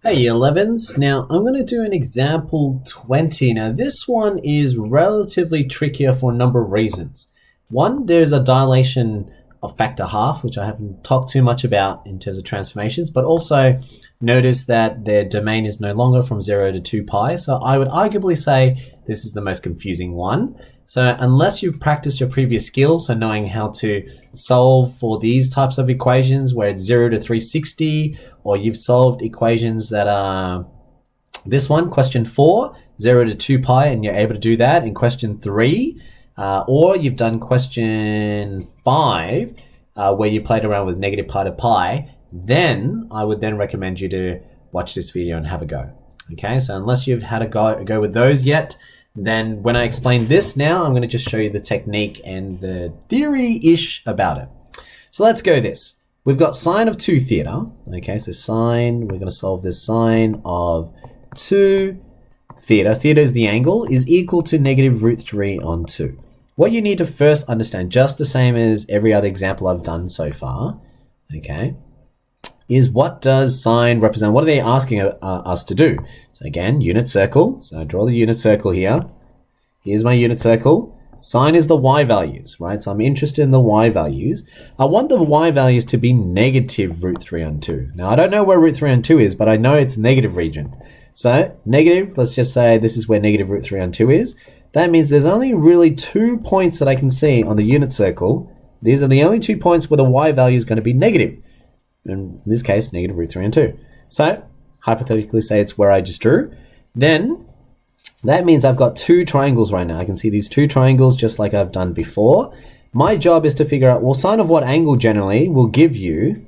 Hey, Year 11s. Now, I'm going to do an example 20. Now, this one is relatively trickier for a number of reasons. One, there's a dilation of factor half, which I haven't talked too much about in terms of transformations, but also notice that their domain is no longer from 0 to 2 pi. So I would arguably say this is the most confusing one. So unless you've practiced your previous skills, so knowing how to solve for these types of equations where it's 0 to 360, or you've solved equations that are this one, question 4, 0 to 2 pi, and you're able to do that in question 3, or you've done question 5, where you played around with negative pi to pi, then I would then recommend you to watch this video and have a go. Okay, so unless you've had a go with those yet, then when I explain this now, I'm going to just show you the technique and the theory-ish about it. So let's go this. We've got sine of 2 theta. Okay, so sine, we're going to solve this sine of 2 theta. Theta is the angle, is equal to negative root 3 on 2. What you need to first understand, just the same as every other example I've done so far, okay, is what does sine represent? What are they asking us to do? So again, unit circle. So I draw the unit circle here. Here's my unit circle. Sine is the y values, right? So I'm interested in the y values. I want the y values to be negative root 3 on 2. Now, I don't know where root 3 on 2 is, but I know it's negative region. So negative, let's just say this is where negative root 3 on 2 is. That means there's only really 2 points that I can see on the unit circle. These are the only 2 points where the y value is going to be negative. In this case, negative root 3 on 2. So, hypothetically say it's where I just drew. Then, that means I've got 2 triangles right now. I can see these 2 triangles just like I've done before. My job is to figure out, well, sine of what angle generally will give you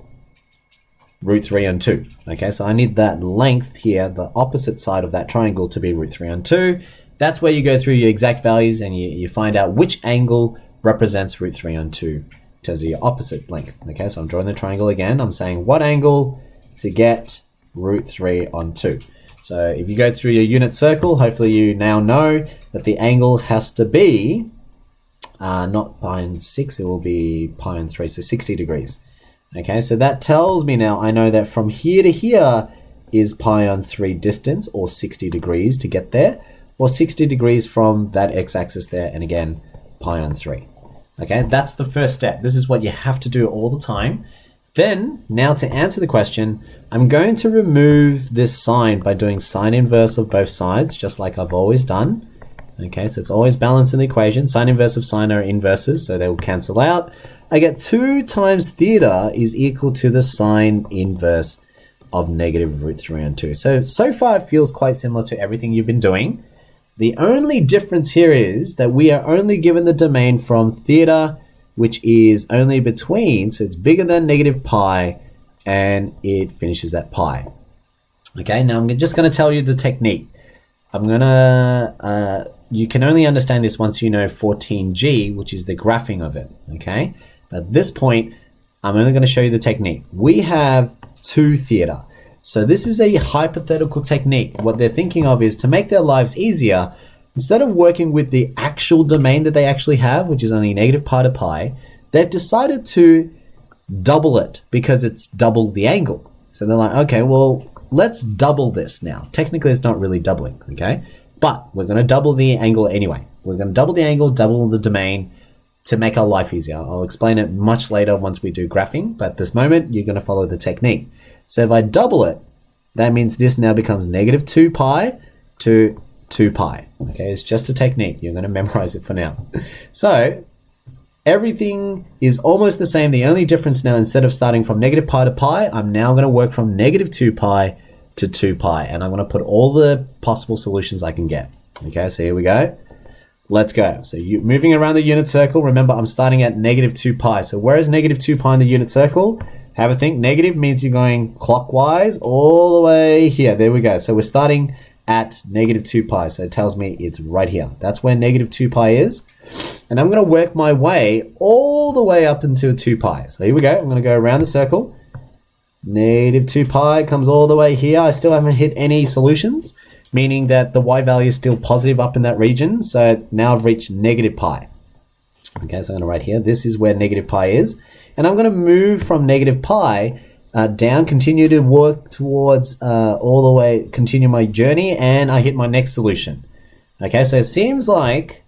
root 3 on 2. Okay, so I need that length here, the opposite side of that triangle, to be root 3 on 2. That's where you go through your exact values and you find out which angle represents root 3 on 2. As your opposite length. Okay, so I'm drawing the triangle again. I'm saying what angle to get root 3 on 2. So if you go through your unit circle, hopefully you now know that the angle has to be not pi and 6, it will be pi and 3, so 60 degrees. Okay, so that tells me now I know that from here to here is pi on 3 distance, or 60 degrees to get there, or 60 degrees from that x-axis there, and again, pi on 3. Okay, that's the first step. This is what you have to do all the time. Then, now to answer the question, I'm going to remove this sine by doing sine inverse of both sides, just like I've always done. Okay, so it's always balanced in the equation. Sine inverse of sine are inverses, so they will cancel out. I get 2 times theta is equal to the sine inverse of negative root 3 on 2. So far it feels quite similar to everything you've been doing. The only difference here is that we are only given the domain from theta, which is only between, so it's bigger than negative pi, and it finishes at pi. Okay, now I'm just going to tell you the technique. You can only understand this once you know 14g, which is the graphing of it, okay? At this point, I'm only going to show you the technique. We have 2 theta. So this is a hypothetical technique. What they're thinking of is to make their lives easier, instead of working with the actual domain that they actually have, which is only negative pi to pi, they've decided to double it because it's double the angle. So they're like, okay, well, let's double this now. Technically, it's not really doubling, okay? But we're going to double the angle anyway. We're going to double the angle, double the domain to make our life easier. I'll explain it much later once we do graphing, but at this moment, you're going to follow the technique. So if I double it, that means this now becomes negative 2 pi to 2 pi. Okay, it's just a technique. You're going to memorize it for now. So everything is almost the same. The only difference now, instead of starting from negative pi to pi, I'm now going to work from negative 2 pi to 2 pi. And I'm going to put all the possible solutions I can get. Okay, so here we go. Let's go. So you moving around the unit circle. Remember, I'm starting at negative 2 pi. So where is negative 2 pi in the unit circle? Have a think. Negative means you're going clockwise all the way here. There we go. So we're starting at negative 2 pi. So it tells me it's right here. That's where negative 2 pi is. And I'm going to work my way all the way up into 2 pi. So here we go. I'm going to go around the circle. Negative 2 pi comes all the way here. I still haven't hit any solutions, meaning that the y value is still positive up in that region. So now I've reached negative pi. Okay, so I'm going to write here. This is where negative pi is. And I'm going to move from negative pi down, continue to work towards all the way, continue my journey, and I hit my next solution. Okay, so it seems like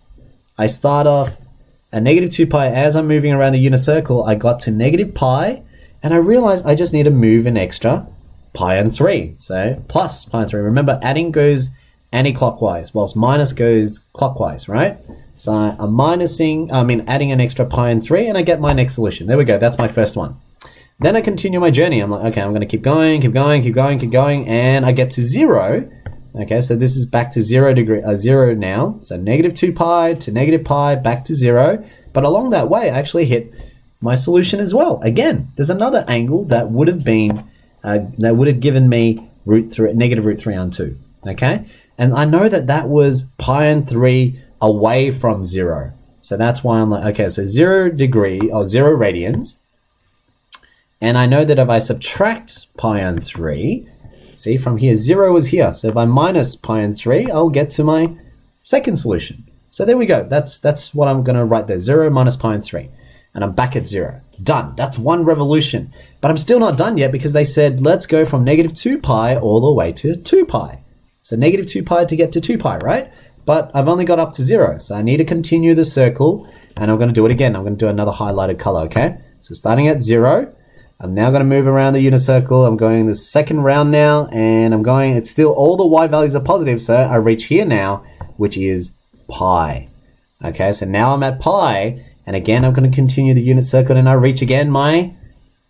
I start off at negative 2 pi. As I'm moving around the unit circle, I got to negative pi, and I realized I just need to move an extra pi and 3. So plus pi and 3. Remember, adding goes anti-clockwise, whilst minus goes clockwise, right? So I'm adding an extra pi and 3, and I get my next solution. There we go, that's my first one. Then I continue my journey. I'm like, okay, I'm going to keep going, and I get to 0. Okay, so this is back to 0 now. So negative 2 pi to negative pi, back to 0. But along that way, I actually hit my solution as well. Again, there's another angle that would have been, given me negative root 3 on 2. Okay, and I know that was pi and 3 away from 0. So that's why I'm like, okay, so 0 radians. And I know that if I subtract pi and 3, see, from here, 0 was here. So if I minus pi and 3, I'll get to my second solution. So there we go. That's what I'm going to write there. 0 minus pi and 3. And I'm back at 0. Done. That's one revolution. But I'm still not done yet because they said, let's go from negative 2 pi all the way to 2 pi. So negative 2 pi to get to 2 pi, right? But I've only got up to 0. So I need to continue the circle. And I'm going to do it again. I'm going to do another highlighted color, okay? So starting at 0. I'm now going to move around the unit circle. I'm going the second round now, and it's still all the y values are positive, so I reach here now, which is pi. Okay, so now I'm at pi, and again, I'm going to continue the unit circle, and I reach again my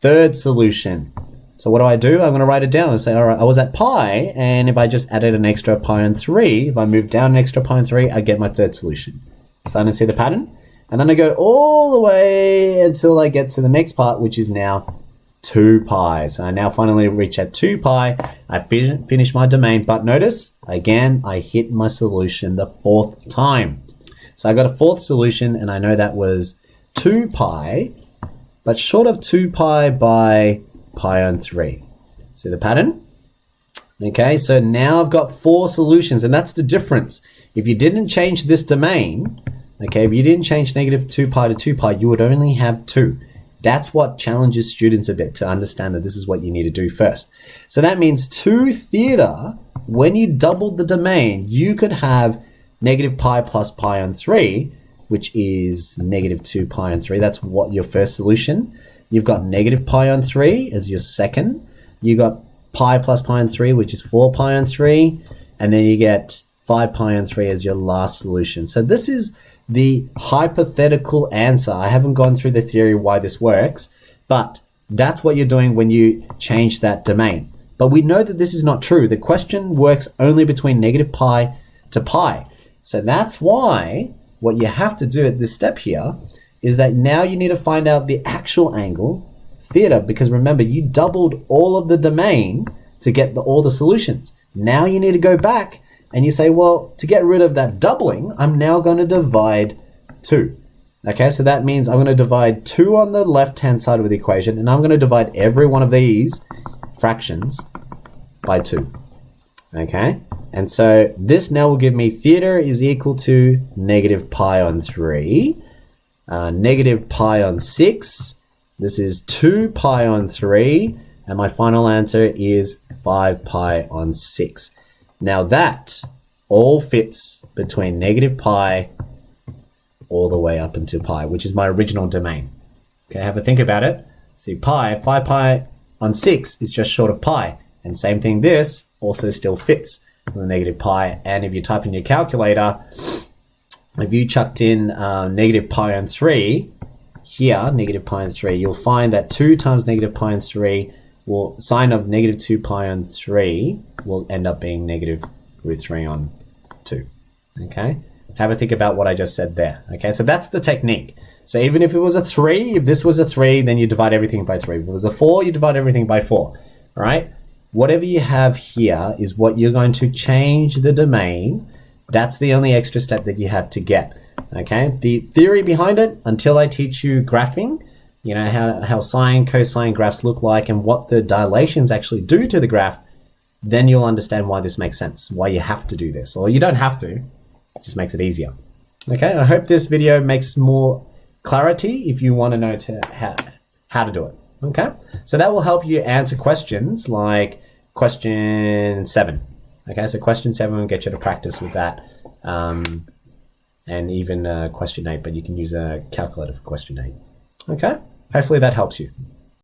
third solution. So what do? I'm going to write it down and say, all right, I was at pi, and if I just added an extra pi and 3, if I move down an extra pi and 3, I get my third solution. Starting to see the pattern? And then I go all the way until I get to the next part, which is now 2 pi. So I now finally reach at 2 pi. I finish my domain, but notice, again, I hit my solution the 4th time. So I got a 4th solution, and I know that was 2 pi, but short of 2 pi by pi and 3. See the pattern? Okay, so now I've got 4 solutions, and that's the difference. If you didn't change this domain, okay, if you didn't change negative 2 pi to 2 pi, you would only have 2. That's what challenges students a bit to understand that this is what you need to do first. So that means 2 theta, when you doubled the domain, you could have negative pi plus pi on 3, which is negative 2 pi on 3. That's what your first solution. You've got negative pi on 3 as your second. You got pi plus pi on 3, which is 4 pi on 3. And then you get 5 pi on 3 as your last solution. So this is the hypothetical answer. I haven't gone through the theory why this works, but that's what you're doing when you change that domain. But we know that this is not true. The question works only between negative pi to pi. So that's why what you have to do at this step here is that now you need to find out the actual angle, theta, because remember, you doubled all of the domain to get all the solutions. Now you need to go back and you say, well, to get rid of that doubling, I'm now going to divide 2. Okay, so that means I'm going to divide 2 on the left-hand side of the equation, and I'm going to divide every one of these fractions by 2. Okay, and so this now will give me theta is equal to negative pi on 3, negative pi on 6. This is 2 pi on 3, and my final answer is 5 pi on 6. Now that all fits between negative pi all the way up into pi, which is my original domain. Okay, have a think about it. See, 5 pi on 6 is just short of pi. And same thing, this also still fits with the negative pi. And if you type in your calculator, if you chucked in negative pi on 3, here, negative pi on 3, you'll find that 2 times negative pi on 3 sine of negative 2 pi on 3 will end up being negative root 3 on 2. Okay? Have a think about what I just said there. Okay, so that's the technique. So even if it was a 3, if this was a 3, then you divide everything by 3. If it was a 4, you divide everything by 4. All right? Whatever you have here is what you're going to change the domain. That's the only extra step that you have to get. Okay? The theory behind it, until I teach you graphing, you know, how sine, cosine graphs look like and what the dilations actually do to the graph, then you'll understand why this makes sense, why you have to do this. Or you don't have to, it just makes it easier. Okay, I hope this video makes more clarity if you want to know how to do it. Okay, so that will help you answer questions like question 7. Okay, so question 7 will get you to practice with that, and even question 8, but you can use a calculator for question 8. Okay, hopefully that helps you.